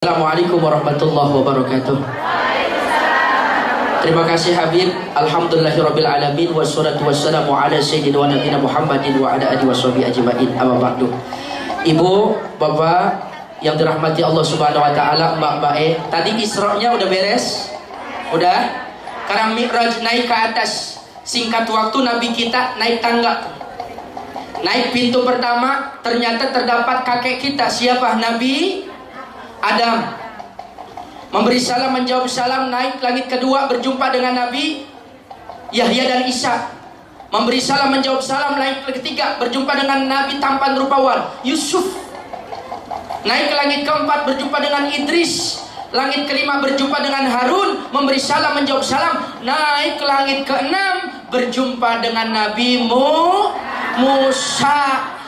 Assalamualaikum warahmatullahi wabarakatuh. Terima kasih Habib. Alhamdulillahirabbil alamin wassalatu wassalamu ala sayyidina wa nabiyina Muhammadin wa ala alihi washabihi ajmain. Amma ba'du. Ibu, Bapak yang dirahmati Allah Subhanahu wa taala, Mbak-mbak, tadi Isra-nya udah beres? Udah? Sekarang Mi'raj, naik ke atas. Singkat waktu Nabi kita naik tangga. Naik pintu pertama, ternyata terdapat kakek kita. Siapa? Nabi Adam. Memberi salam, menjawab salam. Naik langit kedua, berjumpa dengan Nabi Yahya dan Isa. Memberi salam, menjawab salam. Naik ketiga, berjumpa dengan Nabi tampan rupawan Yusuf. Naik ke langit keempat, berjumpa dengan Idris. Langit kelima, berjumpa dengan Harun. Memberi salam, menjawab salam. Naik ke langit keenam, berjumpa dengan Nabi Musa.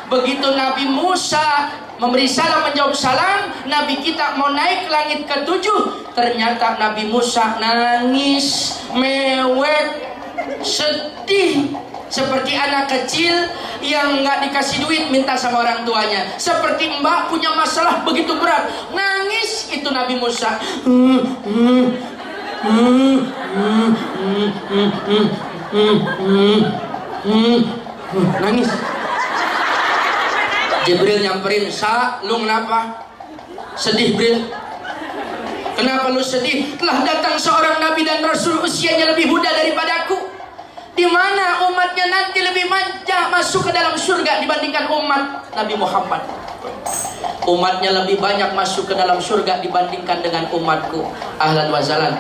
Begitu Nabi Musa memberi salam, menjawab salam, Nabi kita mau naik ke langit ketujuh. Ternyata Nabi Musa nangis, mewek, sedih, seperti anak kecil yang nggak dikasih duit minta sama orang tuanya. Seperti mbak punya masalah begitu berat, nangis itu Nabi Musa. Nangis. Jibril nyamperin, "Sa, lu kenapa? Sedih, Bril? Kenapa lu sedih? Telah datang seorang nabi dan rasul usianya lebih muda daripadaku. Di mana umatnya nanti lebih manja masuk ke dalam surga dibandingkan umat Nabi Muhammad. Umatnya lebih banyak masuk ke dalam surga dibandingkan dengan umatku." Ahlan wa sahlan.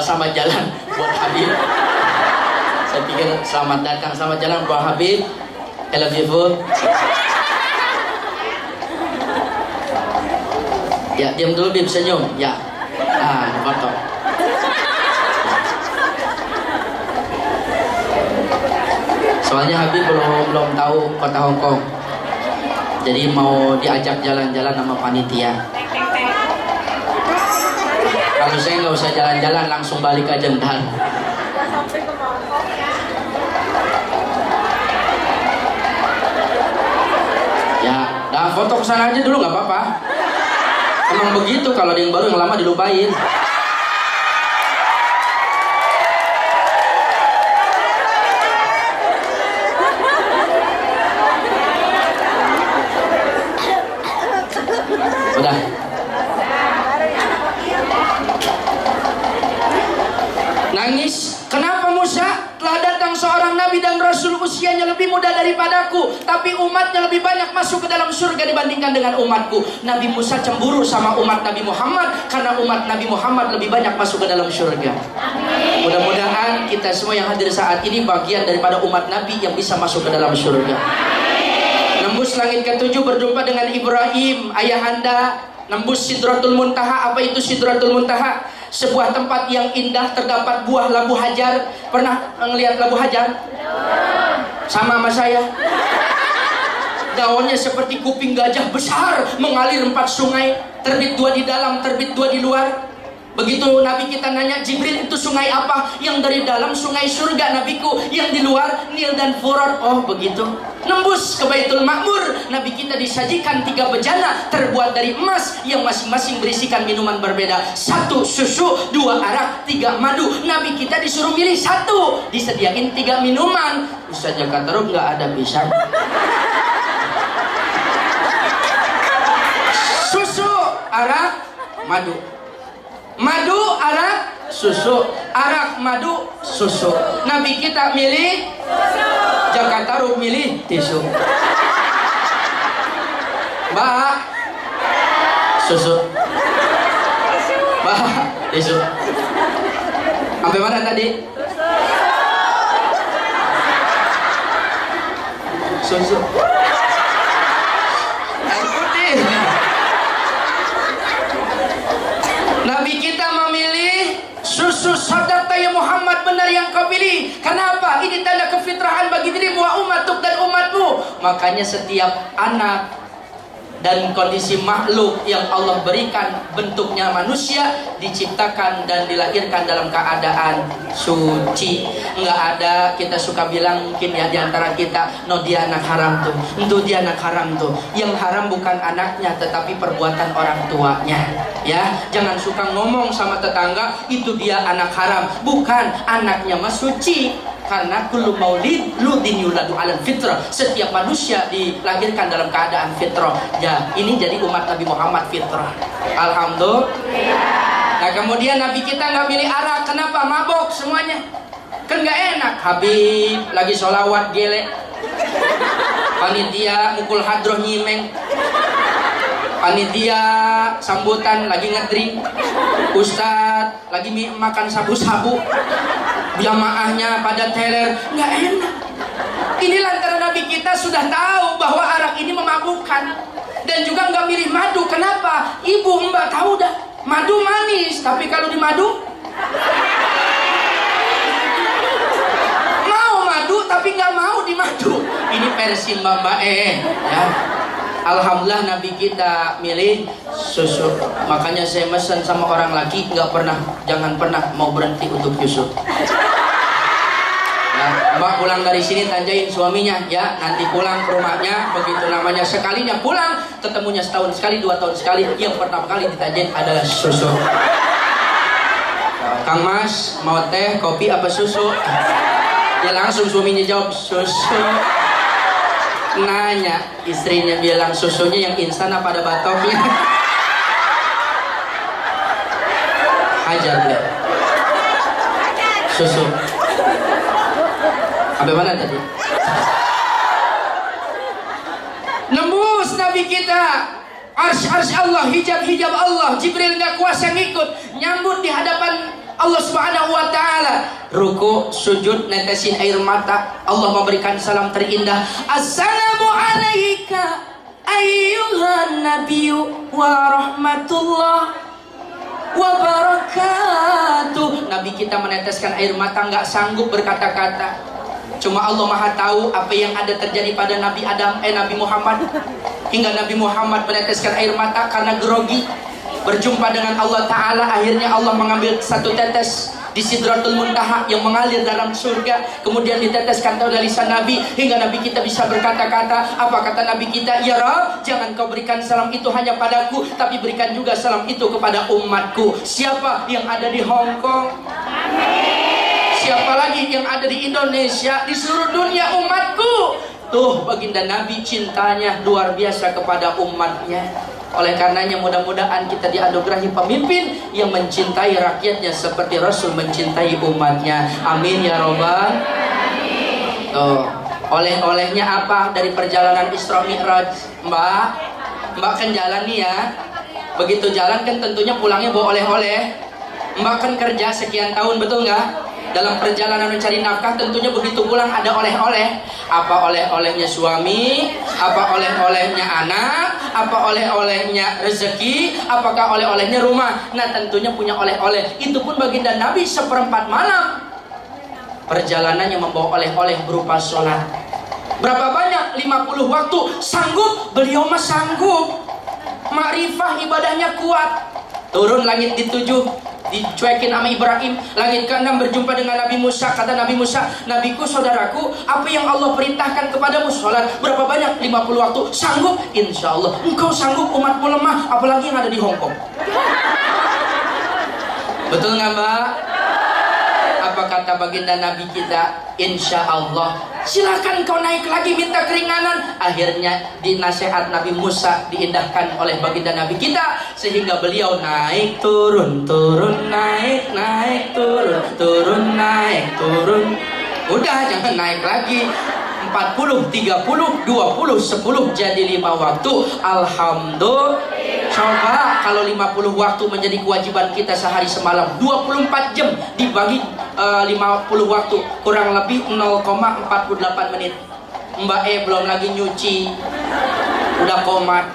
Selamat jalan buat Habib. Saya pikir selamat datang, selamat jalan buat Habib. I love you. Ya, diam dulu, Bib, senyum. Ya. Foto. Soalnya Habib belum tahu kota Hong Kong. Jadi mau diajak jalan-jalan sama panitia. Kalau saya nggak usah jalan-jalan, langsung balik aja ntar. Ya, dah foto kesana aja dulu nggak apa-apa. Emang begitu, kalau ada yang baru, yang lama dilupain. Udah. Nangis. Kenapa Musa? Telah datang seorang nabi dan rasul usianya lebih muda daripadaku, tapi umatnya lebih banyak masuk ke dalam surga dibandingkan dengan umatku. Nabi Musa cemburu sama umat Nabi Muhammad karena umat Nabi Muhammad lebih banyak masuk ke dalam surga. Mudah-mudahan kita semua yang hadir saat ini bagian daripada umat Nabi yang bisa masuk ke dalam surga. Nembus langit ketujuh, berjumpa dengan Ibrahim ayahanda. Nembus Sidratul Muntaha. Apa itu Sidratul Muntaha? Sebuah tempat yang indah, terdapat buah labu hajar. Pernah ngelihat labu hajar? Sama saya. Daunnya seperti kuping gajah besar, mengalir 4 sungai, terbit 2 di dalam, terbit 2 di luar. Begitu Nabi kita nanya, Jibril, itu sungai apa? Yang dari dalam sungai surga Nabiku, yang di luar Nil dan Furat. Oh begitu. Nembus ke Baitul Ma'mur, Nabi kita disajikan 3 bejana terbuat dari emas yang masing-masing berisikan minuman berbeda. 1 susu, 2 arak, 3 madu. Nabi kita disuruh milih 1, disediain 3 minuman. Ustaz Jakarta nggak ada pisang. Susu, arak, madu. Madu, arak, susu. Arak, madu, susu. Nabi kita milih susu. Jakarta Rup milih tisu. Mbak, susu. Mbak, tisu. Sampai mana tadi? Susu. Air putih. Nabi kita memilih susu. Sadaqta ya Muhammad, benar yang kau pilih. Kenapa? Ini tanda kefitrahan bagi dirimu wa umatuk dan umatmu. Makanya setiap anak dan kondisi makhluk yang Allah berikan bentuknya manusia diciptakan dan dilahirkan dalam keadaan suci. Enggak ada kita suka bilang mungkin ya diantara kita, no dia anak haram tuh, itu dia anak haram tuh. Yang haram bukan anaknya tetapi perbuatan orang tuanya. Ya, jangan suka ngomong sama tetangga itu dia anak haram, bukan, anaknya mah suci. Karena kullu maulidin yuladu alal fitrah, setiap manusia dilahirkan dalam keadaan fitrah. Ya, ini jadi umat Nabi Muhammad fitrah. Alhamdulillah. Nah, kemudian Nabi kita nggak milih arak. Kenapa? Mabok semuanya. Kan nggak enak. Habib lagi sholawat gelek, panitia mukul hadroh nyimeng, panitia sambutan lagi ngedrink, ustad lagi makan sabu-sabu, jamaahnya pada teler, nggak enak. Ini lantaran Nabi kita sudah tahu bahwa arak ini memabukkan dan juga nggak milih madu. Kenapa? Ibu mbak tahu dah, madu manis, tapi kalau di madu mau madu tapi nggak mau di madu. Ini versi mbak ya. Alhamdulillah Nabi kita milih susu. Makanya saya pesan sama orang laki, jangan pernah mau berhenti untuk susu. Ya, Mbak pulang dari sini tanjain suaminya ya, nanti pulang ke rumahnya begitu namanya sekalinya pulang, ketemunya setahun sekali, 2 tahun sekali, yang pertama kali ditanjain adalah susu. Kang Mas mau teh, kopi apa susu? Ya langsung suaminya jawab susu. Nanya istrinya bilang susunya yang instan apa ada batoknya? Hajar deh. Susu. Sampai mana tadi? Nembus Nabi kita. Arsy Allah, hijab Allah. Jibril nggak kuasa ngikut, nyambut di hadapan Allah Subhanahu wa taala. Ruku, sujud, netesin air mata. Allah memberikan salam terindah. Assalamu alayka ayyuhan nabiyyu wa rahmatullah wa barakatuh. Nabi kita meneteskan air mata, nggak sanggup berkata-kata. Cuma Allah Maha tahu apa yang ada terjadi pada Nabi Nabi Muhammad. Hingga Nabi Muhammad meneteskan air mata karena grogi. Berjumpa dengan Allah Ta'ala, akhirnya Allah mengambil satu tetes di Sidratul Muntaha yang mengalir dalam surga, kemudian diteteskan dari lisan Nabi hingga Nabi kita bisa berkata-kata. Apa kata Nabi kita? Ya Rabb, jangan kau berikan salam itu hanya padaku, tapi berikan juga salam itu kepada umatku. Siapa yang ada di Hong Kong? Siapa lagi yang ada di Indonesia? Di seluruh dunia umatku. Tuh baginda Nabi cintanya luar biasa kepada umatnya. Oleh karenanya mudah-mudahan kita dianugerahi pemimpin yang mencintai rakyatnya seperti Rasul mencintai umatnya. Amin ya robbal. Tuh, oleh-olehnya apa dari perjalanan Isra Mi'raj? Mbak kan jalan nih ya. Begitu jalan kan tentunya pulangnya bawa oleh-oleh. Mbak kan kerja sekian tahun, betul nggak? Dalam perjalanan mencari nafkah tentunya begitu pulang ada oleh-oleh. Apa oleh-olehnya suami, apa oleh-olehnya anak, apa oleh-olehnya rezeki, apakah oleh-olehnya rumah. Nah tentunya punya oleh-oleh. Itu pun baginda Nabi seperempat malam perjalanannya membawa oleh-oleh berupa sholat. Berapa banyak? 50 waktu. Sanggup? Beliau mah sanggup. Ma'rifah ibadahnya kuat. Turun langit di-7, dicuekin sama Ibrahim. Langit ke-6 berjumpa dengan Nabi Musa. Kata Nabi Musa, nabiku, saudaraku, apa yang Allah perintahkan kepadamu? Sholat. Berapa banyak? 50 waktu. Sanggup? Insya Allah. Engkau sanggup, umatmu lemah, apalagi yang ada di Hong Kong. Betul nggak Mbak? Apa kata baginda Nabi kita? Insya Allah. Silakan kau naik lagi minta keringanan. Akhirnya di nasihat Nabi Musa diindahkan oleh baginda Nabi kita sehingga beliau naik turun, turun naik, naik turun, turun naik turun. Udah jangan naik lagi. 40, 30, 20, 10 jadi 5 waktu. Alhamdulillah. Coba kalau 50 waktu menjadi kewajiban kita sehari semalam, 24 jam dibagi 50 waktu, kurang lebih 0,48 menit. Mbak belum lagi nyuci, udah komat.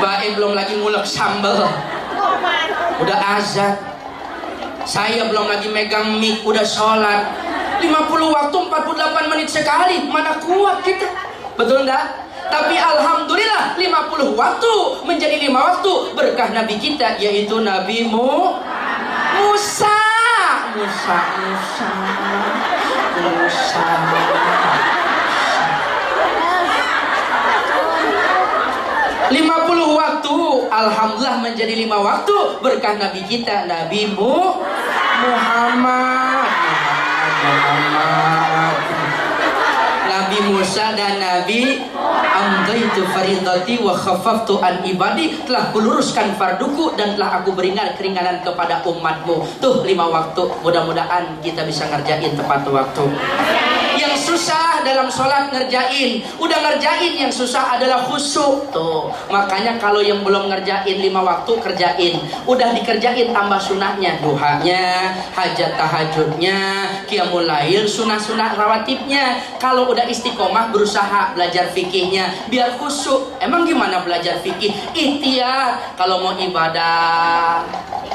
Mbak belum lagi ngulek sambal, udah azan. Saya belum lagi megang mic, udah sholat. 50 waktu 48 menit sekali, mana kuat kita? Betul enggak? Tapi alhamdulillah 50 waktu menjadi 5 waktu berkah Nabi kita, yaitu Nabi Musa. 50 waktu alhamdulillah menjadi 5 waktu berkah Nabi kita, Nabi Muhammad. Nabi Musa dan Nabi amdaitu faridati wa khaffaftu an ibadi, telah kuluruskan farduku dan telah aku berikan keringanan kepada umatmu. Tuh 5 waktu, mudah-mudahan kita bisa ngerjain tepat waktu. Yang susah dalam sholat ngerjain, udah ngerjain. Yang susah adalah khusyuk. Tuh makanya kalau yang belum ngerjain 5 waktu kerjain, udah dikerjain tambah sunahnya, duhanya, hajat tahajudnya, qiyamul lail, sunah-sunah rawatibnya. Kalau udah istiqomah berusaha belajar fikihnya biar khusyuk. Emang gimana belajar fikih? Ikhtiar. Kalau mau ibadah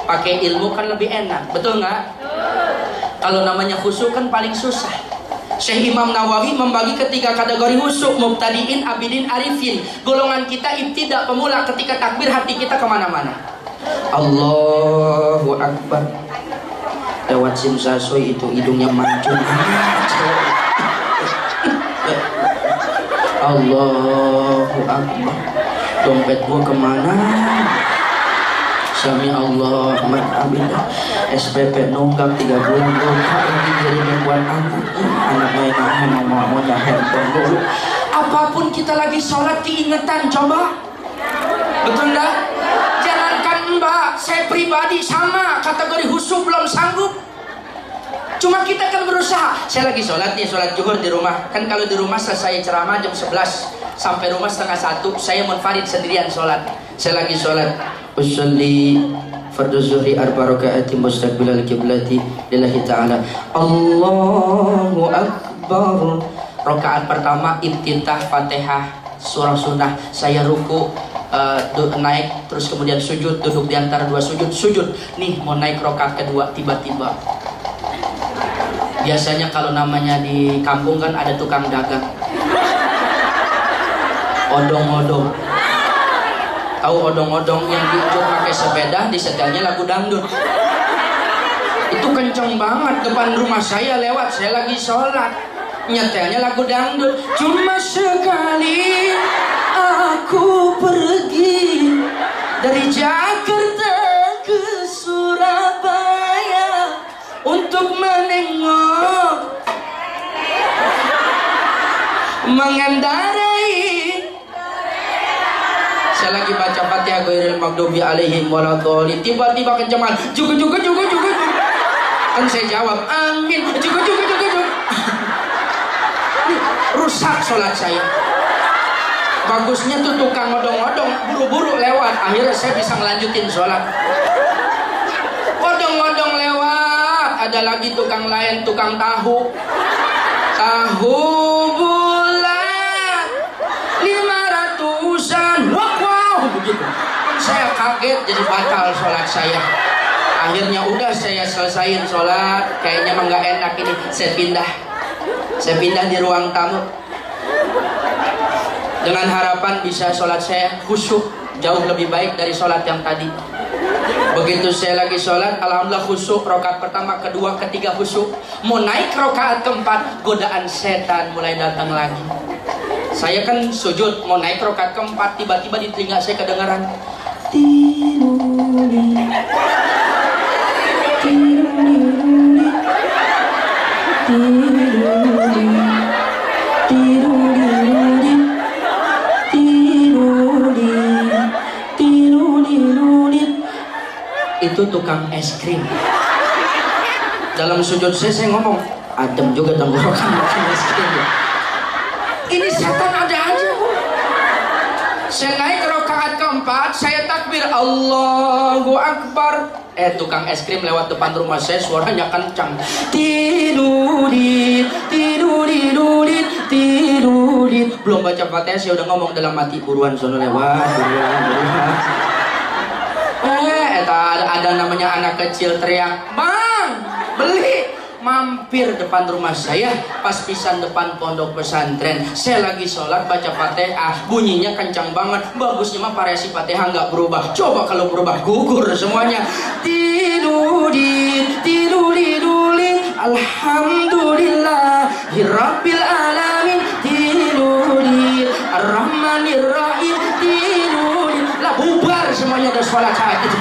pakai ilmu kan lebih enak, betul nggak? Kalau namanya khusyuk kan paling susah. Syekh Imam Nawawi membagi ketiga kategori khusyuk: mubtadiin, abidin, arifin. Golongan kita ibtidak, pemula. Ketika takbir hati kita kemana-mana. Allahu Akbar. Lewat simsasoi itu hidungnya mancung. Allahu Akbar. Dompet gua kemana? Sami Allah Abidah. SPP nunggak 3 bulan gua dikirimin buat anak mainan mau handphone dulu. Apapun kita lagi sholat keingetan, coba betul enggak? Jangankan mbak, saya pribadi sama kategori khusyuk belum sanggup. Cuma kita kan berusaha. Saya lagi sholat nih, sholat zuhur di rumah. Kan kalau di rumah selesai ceramah jam 11, sampai rumah setengah 1, saya munfarid sendirian sholat. Saya lagi sholat, usolli fardu zuhri 4 rakaat mustaqbilal qiblati lillahi ta'ala. Allahu Akbar. Rakaat pertama ibtitah Fatihah surah sunnah. Saya ruku, naik, terus kemudian sujud, duduk di antara 2 sujud. Nih mau naik rakaat kedua, tiba-tiba biasanya kalau namanya di kampung kan ada tukang dagang odong-odong. Tahu odong-odong yang diujuk pakai sepeda, disetelnya lagu dangdut. Itu kenceng banget depan rumah saya lewat, saya lagi sholat, nyetelnya lagu dangdut. Cuma sekali aku pergi dari Jakarta ke Surabaya untuk menengok, mengendarai. Saya lagi baca Fatihah ghairil maghdubi alaihim waladhdallin, tiba-tiba kencaman juga. Kan saya jawab amin, juga. Rusak sholat saya. Bagusnya tuh tukang odong-odong buru-buru lewat, akhirnya saya bisa ngelanjutin sholat. Odong-odong lewat, ada lagi tukang lain, tukang tahu bulat 500-an. Wow, begitu. Saya kaget, jadi batal sholat saya. Akhirnya udah saya selesaiin sholat. Kayaknya emang gak enak ini. Saya pindah di ruang tamu dengan harapan bisa sholat saya khusyuk jauh lebih baik dari sholat yang tadi. Begitu saya lagi sholat, alhamdulillah khusyuk. Rakaat pertama, kedua, ketiga khusyuk. Mau naik rakaat keempat, godaan setan mulai datang lagi. Saya kan sujud, mau naik rakaat keempat, tiba-tiba di telinga saya kedengaran tiruli. Itu tukang es krim. Dalam sujud saya ngomong, adem juga tenggorokan makan es krim. Ini setan ada aja. Saya naik ke rakaat keempat, saya takbir Allahu Akbar. Tukang es krim lewat depan rumah saya, suaranya kencang. Tidurit. Belum baca Fatihah saya udah ngomong dalam hati, buruan sono lewat, buruan. Ada namanya anak kecil teriak, "Bang, beli." mampir depan rumah saya, pas pisan depan pondok pesantren. Saya lagi sholat baca Fatihah, bunyinya kencang banget. Bagusnya mah variasi Fatihah nggak berubah. Coba kalau berubah gugur semuanya. Tidudin, tidudidulin, alhamdulillah, Rabbil alamin, tidudin, ar-rahmanir-rahim, tidudin. Lah bubar semuanya udah sholat saat itu.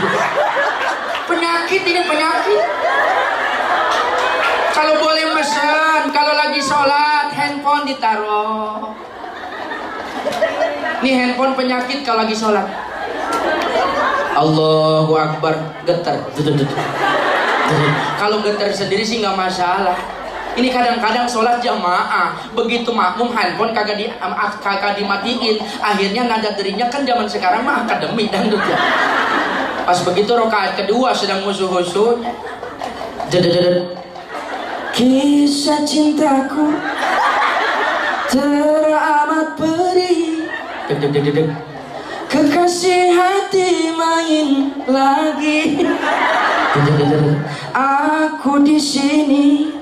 Penyakit ini penyakit. Kalau boleh mesen, kalau lagi sholat handphone ditaruh. Ini handphone penyakit kalau lagi sholat. Allahu Akbar, getar. Kalau getar sendiri sih nggak masalah. Ini kadang-kadang sholat jamaah, begitu makmum handphone kagak dimatiin, akhirnya nada derinya kan zaman sekarang mah akademi dangdut ya. Pas begitu rakaat kedua sedang musuh-musuhnya. Kisah cintaku teramat perih, kekasih hati main lagi. Aku di sini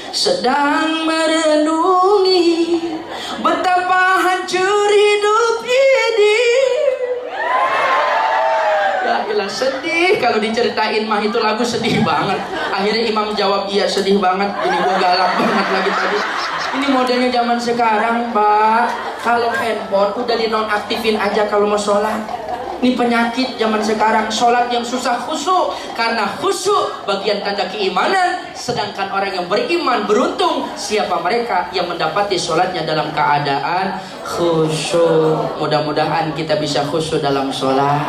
sedang merenungi betapa hancur hidup ini. Ya ilah, sedih kalau diceritain mah, itu lagu sedih banget. Akhirnya imam jawab, iya sedih banget. Ini gua galak banget lagi tadi. Ini modelnya zaman sekarang, Pak. Kalau handphone udah dinonaktifin aja kalau mau sholat. Ini penyakit zaman sekarang, sholat yang susah khusyuk. Karena khusyuk bagian tanda keimanan. Sedangkan orang yang beriman beruntung siapa mereka yang mendapati sholatnya dalam keadaan khusyuk. Mudah-mudahan kita bisa khusyuk dalam sholat.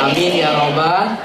Amin ya robbal.